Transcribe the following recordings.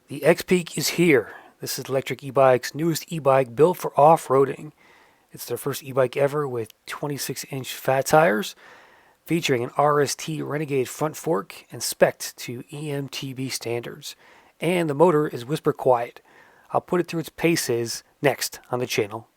The Xpeak is here. This is Lectric e-bike's newest e-bike built for off-roading. It's their first e-bike ever with 26-inch fat tires, featuring an RST Renegade front fork and spec'd to EMTB standards. And the motor is whisper quiet. I'll put it through its paces next on the channel.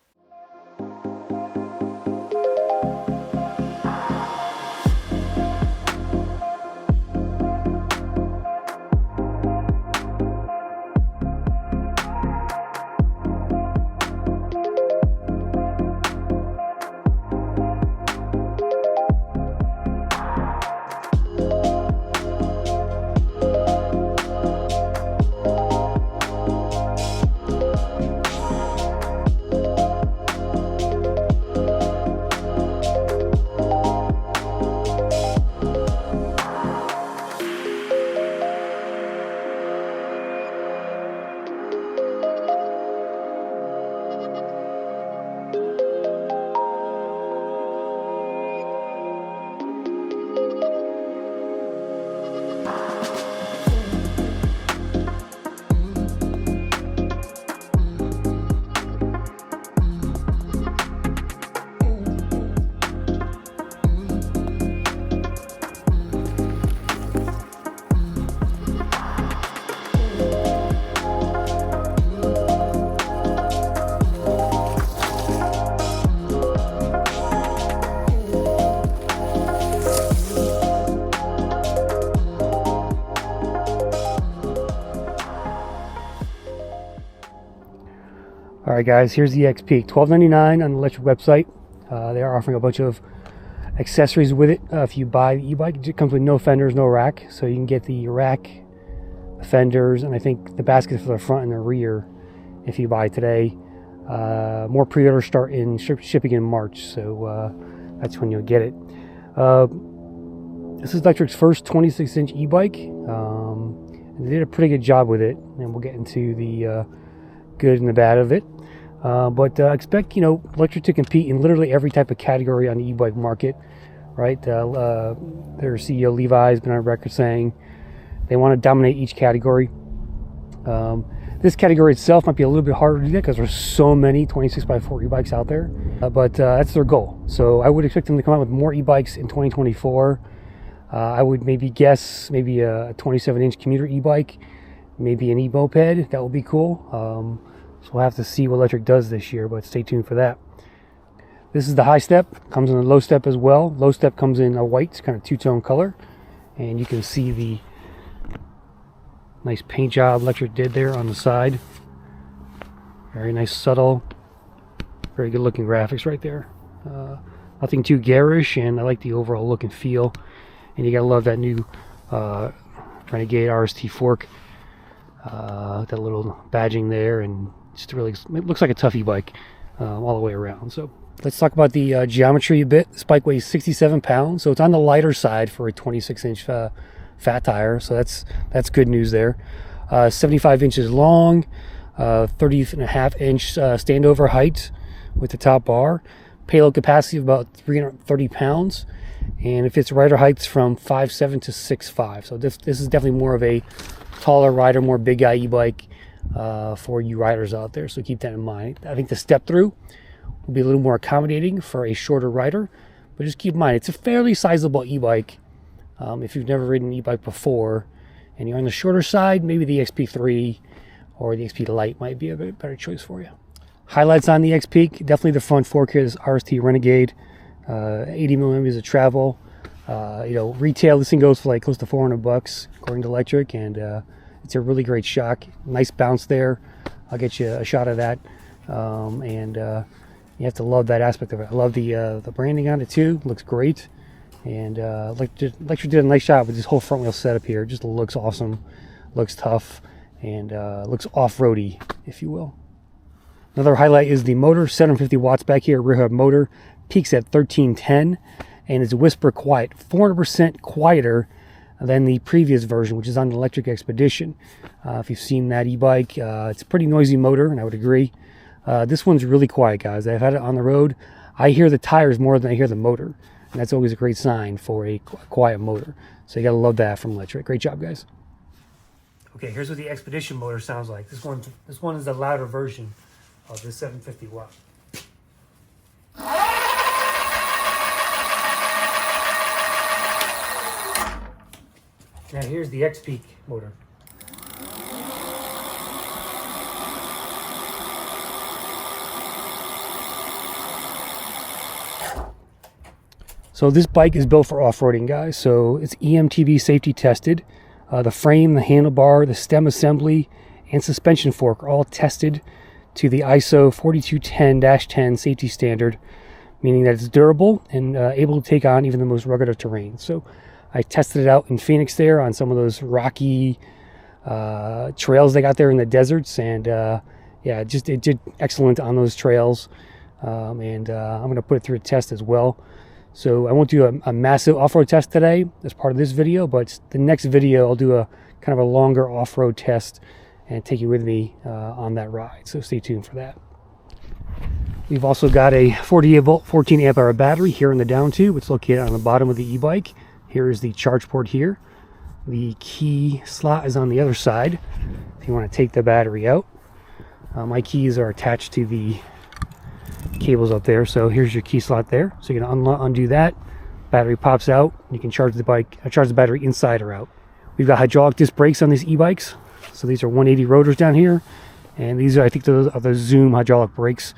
Alright guys, here's the Xpeak, $12.99 on the Lectric website. They are offering a bunch of accessories with it. If you buy the e-bike, it comes with no fenders, no rack. So you can get the rack, the fenders, and I think the baskets for the front and the rear if you buy today. More pre-orders start in shipping in March, so that's when you'll get it. This is Lectric's first 26-inch e-bike. And they did a pretty good job with it, and we'll get into the good and the bad of it. But expect, Lectric to compete in literally every type of category on the e-bike market, right? Their CEO Levi has been on record saying they want to dominate each category. This category itself might be a little bit harder to do because there's so many 26x4 e-bikes out there, but that's their goal. So I would expect them to come out with more e-bikes in 2024. I would maybe guess maybe a 27-inch commuter e-bike, maybe an e-moped. That would be cool. So we'll have to see what Lectric does this year, but stay tuned for that. This is the high step. Comes in a low step as well. Low step comes in a white, kind of two-tone color. And you can see the nice paint job Lectric did there on the side. Very nice, subtle, very good looking graphics right there. Nothing too garish, and I like the overall look and feel. And you gotta love that new Renegade RST fork. That little badging there, and just really, it looks like a tough e-bike all the way around. So let's talk about the geometry a bit. This bike weighs 67 pounds, so it's on the lighter side for a 26-inch fat tire, so that's good news there. 75 inches long, 30.5-inch standover height with the top bar, payload capacity of about 330 pounds, and it fits rider heights from 5'7" to 6'5". So this is definitely more of a taller rider, more big guy e-bike for you riders out there, so keep that in mind. I think the step through will be a little more accommodating for a shorter rider, but just keep in mind it's a fairly sizable e-bike. If you've never ridden an e-bike before and you're on the shorter side, maybe the XP3 or the XP Lite might be a bit better choice for you. Highlights on the Xpeak, definitely the front fork here, this RST Renegade, 80 millimeters of travel. Retail, this thing goes for like close to $400 according to Lectric, and it's a really great shock. Nice bounce there. I'll get you a shot of that, and you have to love that aspect of it. I love the branding on it too. Looks great, and Lectric did a nice job with this whole front wheel setup here. Just looks awesome, looks tough, and looks off-roady, if you will. Another highlight is the motor, 750 watts back here, rear hub motor, peaks at 1310. And it's whisper quiet, 400% quieter than the previous version, which is on the Lectric Expedition. If you've seen that e-bike, it's a pretty noisy motor, and I would agree. This one's really quiet, guys. I've had it on the road. I hear the tires more than I hear the motor, and that's always a great sign for a quiet motor. So you gotta love that from Lectric. Great job, guys. Okay, here's what the Expedition motor sounds like. This one is the louder version of the 750 watt. Now here's the Xpeak motor. So this bike is built for off-roading, guys. So it's EMTB safety tested. The frame, the handlebar, the stem assembly, and suspension fork are all tested to the ISO 4210-10 safety standard, meaning that it's durable and able to take on even the most rugged of terrain. So I tested it out in Phoenix there on some of those rocky trails they got there in the deserts, and yeah, it did excellent on those trails. I'm going to put it through a test as well. So I won't do a massive off-road test today as part of this video, but the next video I'll do a kind of a longer off-road test and take you with me on that ride. So stay tuned for that. We've also got a 48 volt 14 amp hour battery here in the down tube. It's located on the bottom of the e-bike. Here is the charge port here. The key slot is on the other side if you want to take the battery out. My keys are attached to the cables up there, so here's your key slot there. So you're gonna undo that, battery pops out, you can charge the battery inside or out. We've got hydraulic disc brakes on these e-bikes, so these are 180 rotors down here, and these are, I think, those are the Zoom hydraulic brakes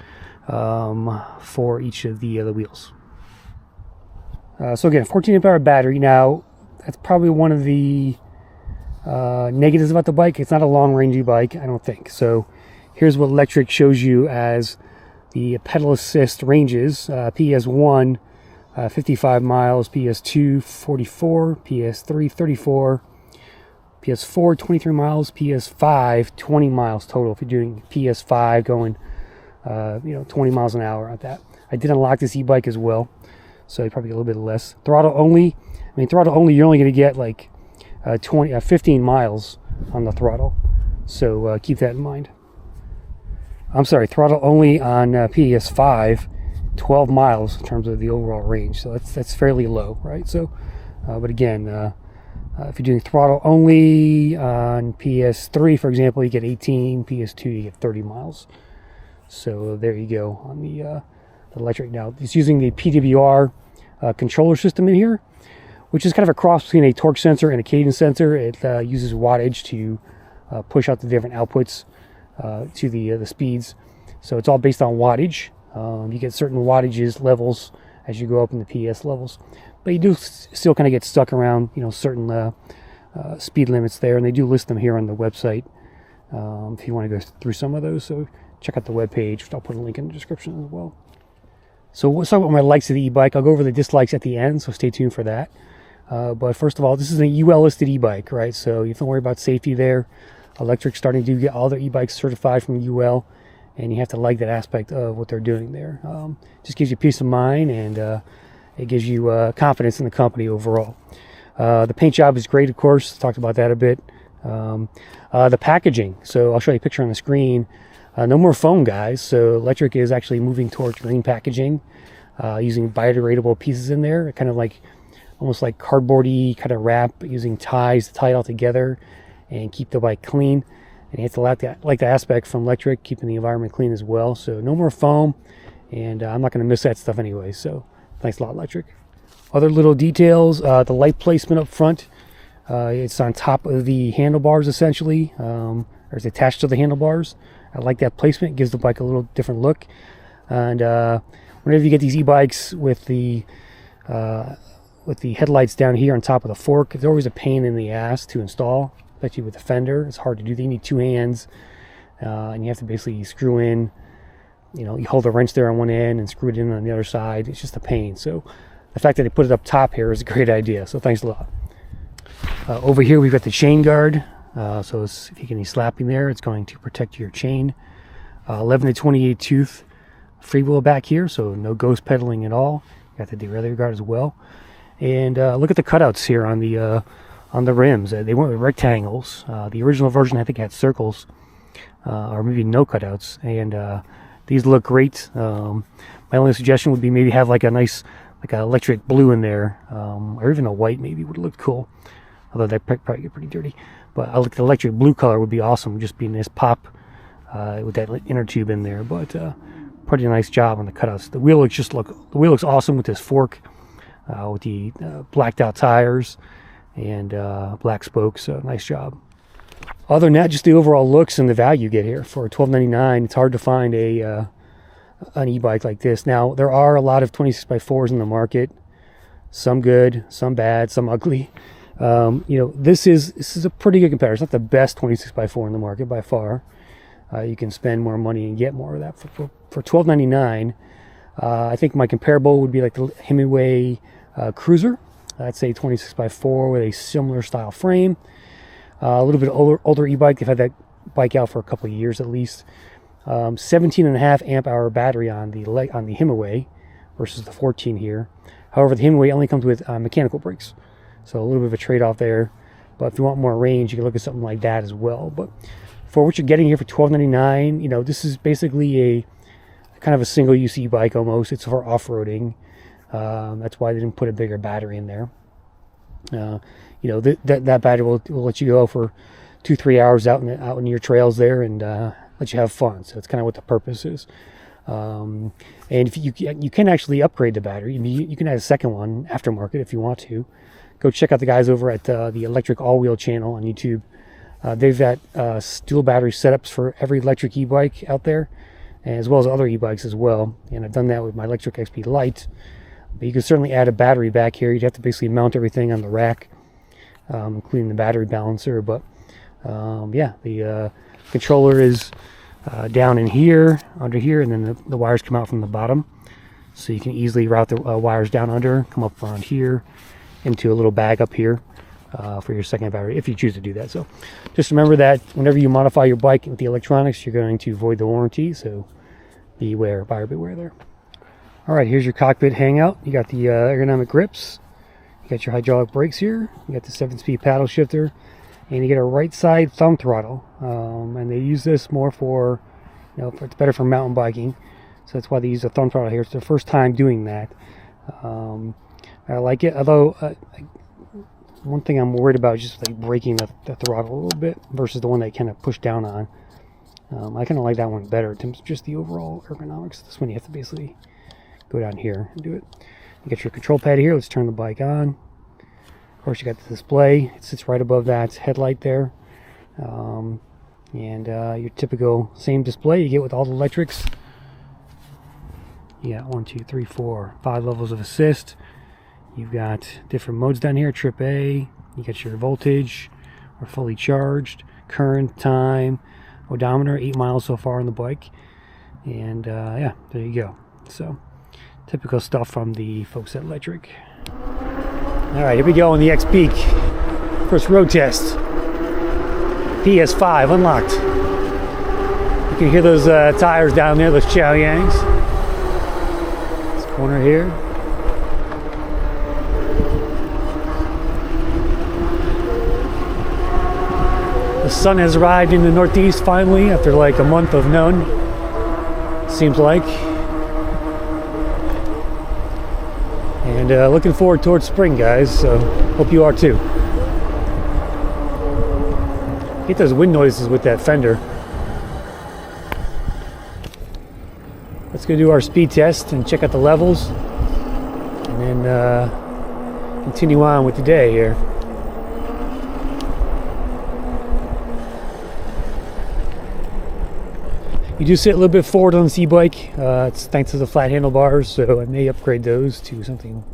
for each of the wheels. So again, 14 amp hour battery. Now that's probably one of the negatives about the bike. It's not a long range e-bike, I don't think. So here's what Lectric shows you as the pedal assist ranges. PS1 55 miles, PS2 44, PS3 34, PS4 23 miles, PS5 20 miles total if you're doing PS5 going 20 miles an hour at that. I did unlock this e-bike as well, so you probably get a little bit less. Throttle only, you're only going to get like 15 miles on the throttle, so keep that in mind. I'm sorry, throttle only on PS5, 12 miles in terms of the overall range. So that's fairly low, right? So, but again, if you're doing throttle only on PS3, for example, you get 18. PS2, you get 30 miles. So there you go on the Lectric. Now it's using the PWR controller system in here, which is kind of a cross between a torque sensor and a cadence sensor. It uses wattage to push out the different outputs to the speeds. So it's all based on wattage. You get certain wattages levels as you go up in the PS levels, but you do still kind of get stuck around certain speed limits there, and they do list them here on the website if you want to go through some of those. So check out the webpage. I'll put a link in the description as well. So let's talk about my likes of the e-bike. I'll go over the dislikes at the end, so stay tuned for that. But first of all, this is a UL listed e-bike, right? So you don't worry about safety there. Lectric starting to get all their e-bikes certified from UL, and you have to like that aspect of what they're doing there. Just gives you peace of mind, and it gives you confidence in the company overall. The paint job is great, of course. Talked about that a bit. The packaging. So I'll show you a picture on the screen. No more foam, guys. So Lectric is actually moving towards green packaging, using biodegradable pieces in there, kind of like almost like cardboardy kind of wrap, using ties to tie it all together and keep the bike clean. And you have to like the aspect from Lectric, keeping the environment clean as well. So no more foam, and I'm not going to miss that stuff anyway. So thanks a lot, Lectric. Other little details, the light placement up front. It's on top of the handlebars essentially, or it's attached to the handlebars. I like that placement. It gives the bike a little different look. And whenever you get these e-bikes with the headlights down here on top of the fork, it's always a pain in the ass to install. Especially with the fender, it's hard to do. You need two hands, and you have to basically screw in. You hold the wrench there on one end and screw it in on the other side. It's just a pain. So the fact that they put it up top here is a great idea. So thanks a lot. Over here we've got the chain guard. So if you get any slapping there, it's going to protect your chain. 11 to 28 tooth freewheel back here, so no ghost pedaling at all. Got the derailleur guard as well. And look at the cutouts here on the rims. They went with rectangles. The original version I think had circles, or maybe no cutouts, and these look great. My only suggestion would be maybe have like a nice, like an electric blue in there, or even a white maybe would look cool. although they probably get pretty dirty. But I like the electric blue color would be awesome, just being this pop with that inner tube in there. But pretty nice job on the cutouts. The wheel looks awesome with this fork, with the blacked out tires and black spokes. So nice job. Other than that, just the overall looks and the value you get here for $12.99. It's hard to find an e-bike like this. Now there are a lot of 26x4s in the market. Some good, some bad, some ugly. This is a pretty good comparison. It's not the best 26x4 in the market by far. You can spend more money and get more of that for $12.99. I think my comparable would be like the Hemingway Cruiser. That's a 26x4 with a similar style frame. A little bit older e-bike. They've had that bike out for a couple of years at least. 17.5 amp hour battery on the Hemingway versus the 14 here. However, the Hemingway only comes with mechanical brakes, so a little bit of a trade-off there. But if you want more range, you can look at something like that as well. But for what you're getting here for $12.99, this is basically a kind of a single-use e-bike almost. It's for off-roading. That's why they didn't put a bigger battery in there. That battery will let you go for 2-3 hours out in your trails there and let you have fun. So that's kind of what the purpose is. And if you can actually upgrade the battery. You can add a second one aftermarket if you want to. Go check out the guys over at the Lectric All-Wheel channel on YouTube. They've got dual battery setups for every electric e-bike out there, as well as other e-bikes as well. And I've done that with my Lectric XP Lite. But you can certainly add a battery back here. You'd have to basically mount everything on the rack, including the battery balancer. But the controller is down in here, under here, and then the wires come out from the bottom. So you can easily route the wires down under, come up around here, into a little bag up here for your second battery, if you choose to do that. So just remember that whenever you modify your bike with the electronics, you're going to void the warranty. So beware, buyer beware there. All right, here's your cockpit hangout. You got the ergonomic grips. You got your hydraulic brakes here. You got the 7-speed paddle shifter. And you get a right side thumb throttle. And they use this more for, it's better for mountain biking. So that's why they use a thumb throttle here. It's their first time doing that. I like it. Although, one thing I'm worried about is just like breaking the throttle a little bit versus the one they kind of push down on. I kind of like that one better in terms of just the overall ergonomics. This one you have to basically go down here and do it. You got your control pad here. Let's turn the bike on. Of course, you got the display. It sits right above that headlight there. Your typical same display you get with all the electrics. You got 1, 2, 3, 4, 5 levels of assist. You've got different modes down here. Trip A. You got your voltage, or fully charged, current, time, odometer. 8 miles so far on the bike. And there you go. So typical stuff from the folks at Lectric. All right, here we go on the Xpeak. First road test. PS5 unlocked. You can hear those tires down there, those Chow Yangs. This corner here. The sun has arrived in the Northeast finally after like a month of none. Seems like. And looking forward towards spring, guys, so hope you are too. Get those wind noises with that fender. Let's go do our speed test and check out the levels, and then continue on with the day here. You do sit a little bit forward on this e-bike. It's thanks to the flat handlebars, so I may upgrade those to something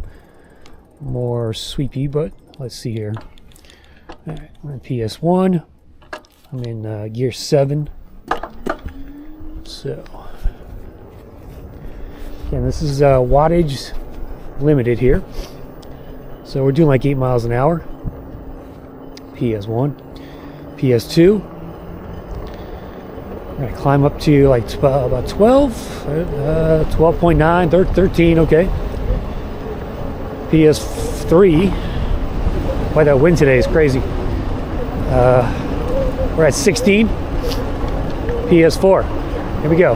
more sweepy, but let's see here. All right, we're in PS1. I'm in gear 7. So, again, this is wattage limited here. So we're doing like 8 miles an hour. PS1. PS2. We're going to climb up to like about 12, 12.9, 13, okay. PS3. Boy, that wind today is crazy. We're at 16. PS4. Here we go.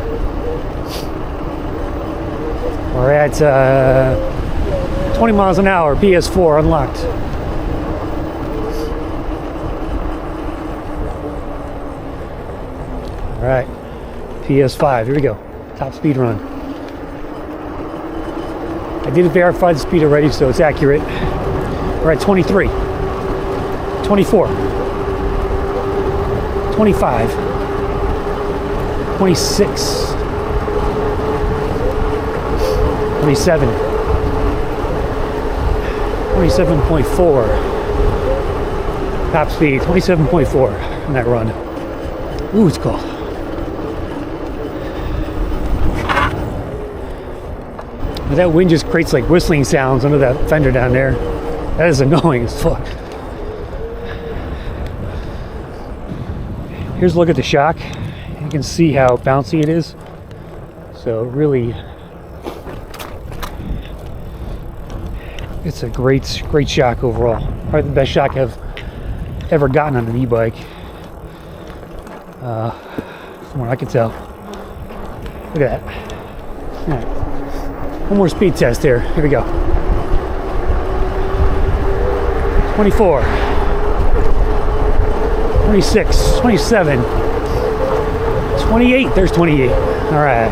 We're at 20 miles an hour. PS4 unlocked. All right, PS5, here we go. Top speed run. I did verify the speed already, so it's accurate. We're at 23, 24, 25, 26, 27, 27.4. Top speed, 27.4 on that run. Ooh, it's cold. But that wind just creates like whistling sounds under that fender down there. That is annoying as fuck. Here's a look at the shock. You can see how bouncy it is. So really, it's a great shock overall. Probably the best shock I've ever gotten on an e-bike, from what I can tell. Look at that. All right. One more speed test here. Here we go. 24, 26, 27, 28. There's 28. All right.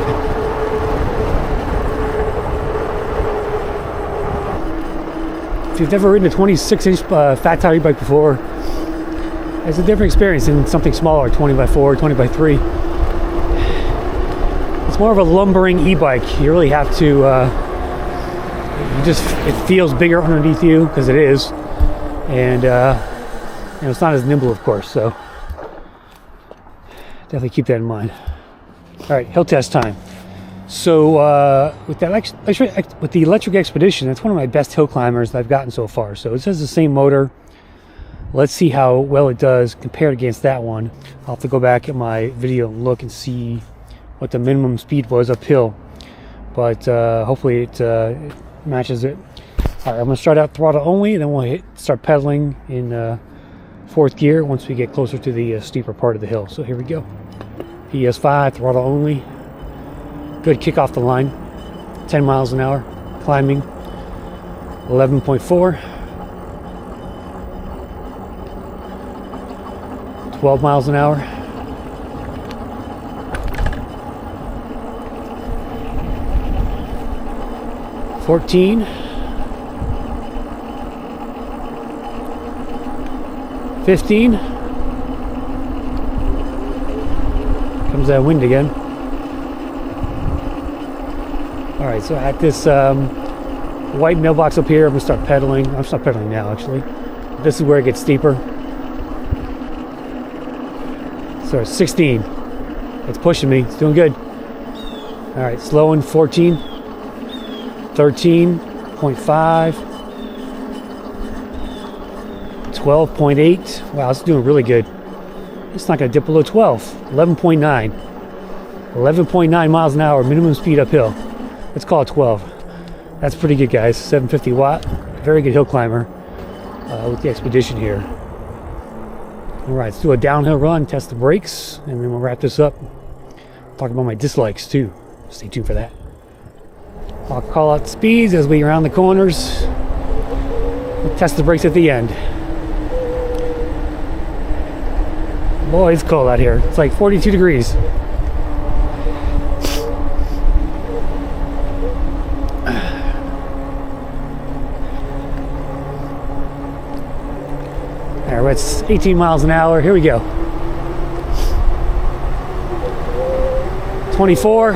If you've never ridden a 26-inch fat tire e-bike before, it's a different experience than something smaller, 20x4, 20x3. It's more of a lumbering e-bike. You really have to, it feels bigger underneath you, because it is. And it's not as nimble, of course, so definitely keep that in mind. All right, hill test time. So with the Lectric Expedition, that's one of my best hill climbers that I've gotten so far. So it has the same motor. Let's see how well it does compared against that one. I'll have to go back at my video and look and see what the minimum speed was uphill. But hopefully it matches it. All right, I'm gonna start out throttle only, then we'll start pedaling in fourth gear once we get closer to the steeper part of the hill. So here we go. PS5, throttle only. Good kick off the line. 10 miles an hour, climbing. 11.4. 12 miles an hour. 14. 15. Comes that wind again. All right, so at this white mailbox up here, I'm gonna start pedaling. I'm start pedaling now, actually. This is where it gets steeper. So 16. It's pushing me. It's doing good. All right, slowing. 14. 13.5. 12.8. Wow, it's doing really good. It's not going to dip below 12. 11.9. 11.9 miles an hour, minimum speed uphill. Let's call it 12. That's pretty good, guys. 750 watt. Very good hill climber with the Expedition here. All right, let's do a downhill run, test the brakes, and then we'll wrap this up. Talk about my dislikes too. Stay tuned for that. I'll call out the speeds as we round the corners. We'll test the brakes at the end. Boy, it's cold out here. It's like 42 degrees. All right, it's 18 miles an hour. Here we go. 24.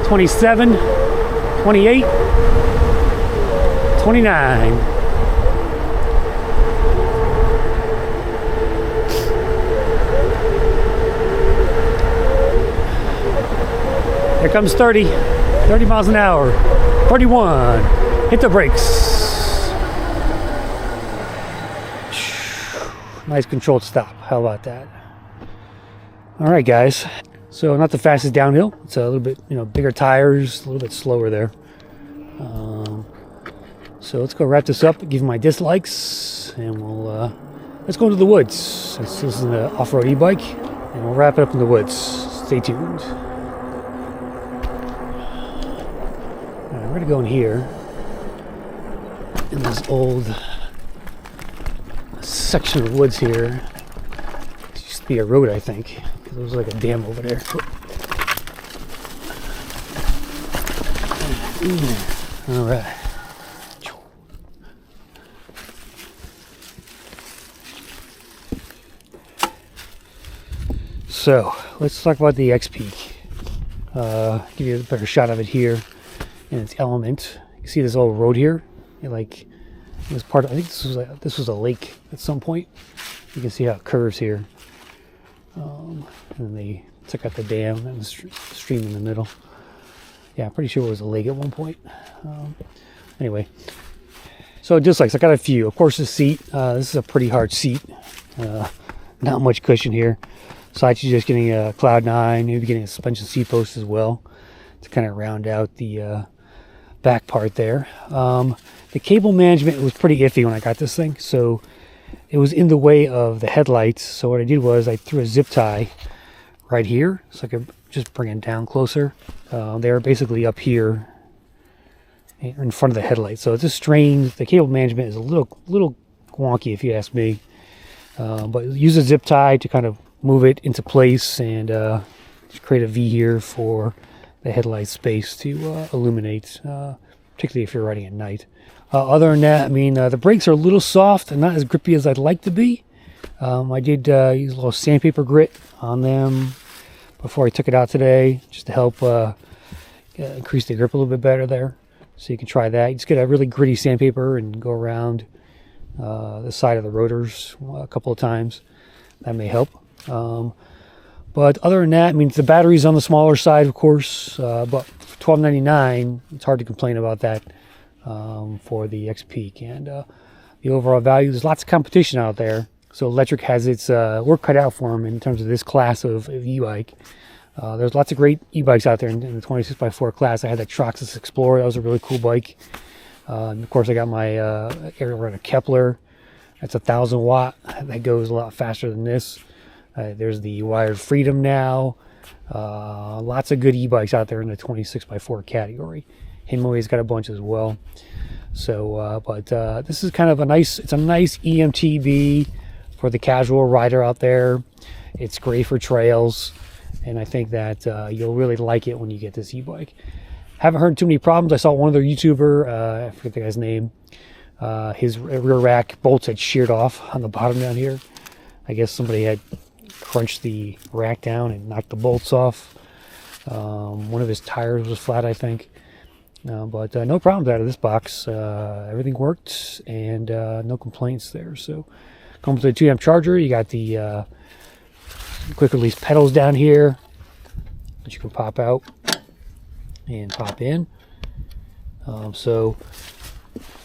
27. 28. 29. Here comes 30. 30 miles an hour. 31. Hit the brakes. Nice controlled stop. How about that? All right, guys. So not the fastest downhill. It's a little bit, bigger tires, a little bit slower there. So let's go wrap this up. Give my dislikes, and let's go into the woods. This is an off-road e-bike, and we'll wrap it up in the woods. Stay tuned. All right, we're gonna go in here in this old section of woods here. You be a road, I think. There was like a dam over there. All right. So let's talk about the Xpeak. Give you a better shot of it here in its element. You see this old road here? It was part of, I think this was a lake at some point. You can see how it curves here. And then they took out the dam and the stream in the middle. Yeah, I'm pretty sure it was a lake at one point. Anyway, so dislikes, I got a few. Of course, the seat. This is a pretty hard seat. Not much cushion here. So actually just getting a Cloud 9, maybe getting a suspension seat post as well to kind of round out the back part there. The cable management was pretty iffy when I got this thing, so it was in the way of the headlights. So what I did was I threw a zip tie right here so I could just bring it down closer. They're basically up here in front of the headlights. So it's just strained. The cable management is a little wonky if you ask me. But use a zip tie to kind of move it into place and just create a V here for the headlight space to illuminate, particularly if you're riding at night. Other than that, I mean, the brakes are a little soft and not as grippy as I'd like to be. I did use a little sandpaper grit on them before I took it out today, just to help increase the grip a little bit better there. So you can try that. You just get a really gritty sandpaper and go around the side of the rotors a couple of times. That may help. But other than that, I mean, the battery's on the smaller side, of course, but for $12.99, it's hard to complain about that for the Xpeak. And the overall value, there's lots of competition out there. So Lectric has its work cut out for them in terms of this class of e-bike. There's lots of great e-bikes out there in the 26x4 class. I had the Troxus Explorer. That was a really cool bike. And of course, I got my Aerial Kepler. That's 1,000 watt. That goes a lot faster than this. There's the Wired Freedom now. Lots of good e-bikes out there in the 26x4 category. Himaway's got a bunch as well. So, but this is kind of a nice EMTB for the casual rider out there. It's great for trails, and I think that you'll really like it when you get this e-bike. Haven't heard too many problems. I saw one other YouTuber, I forget the guy's name, his rear rack bolts had sheared off on the bottom down here. I guess somebody had crunched the rack down and knocked the bolts off. One of his tires was flat, I think. But no problems out of this box. Everything worked, and no complaints there. So comes with a 2 amp charger. You got the quick release pedals down here that you can pop out and pop in. So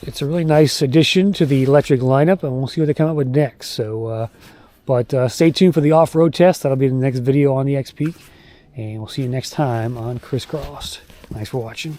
it's a really nice addition to the Lectric lineup, and we'll see what they come up with next. So but stay tuned for the off-road test. That'll be the next video on the Xpeak, and we'll see you next time on Crisscrossed. Thanks for watching.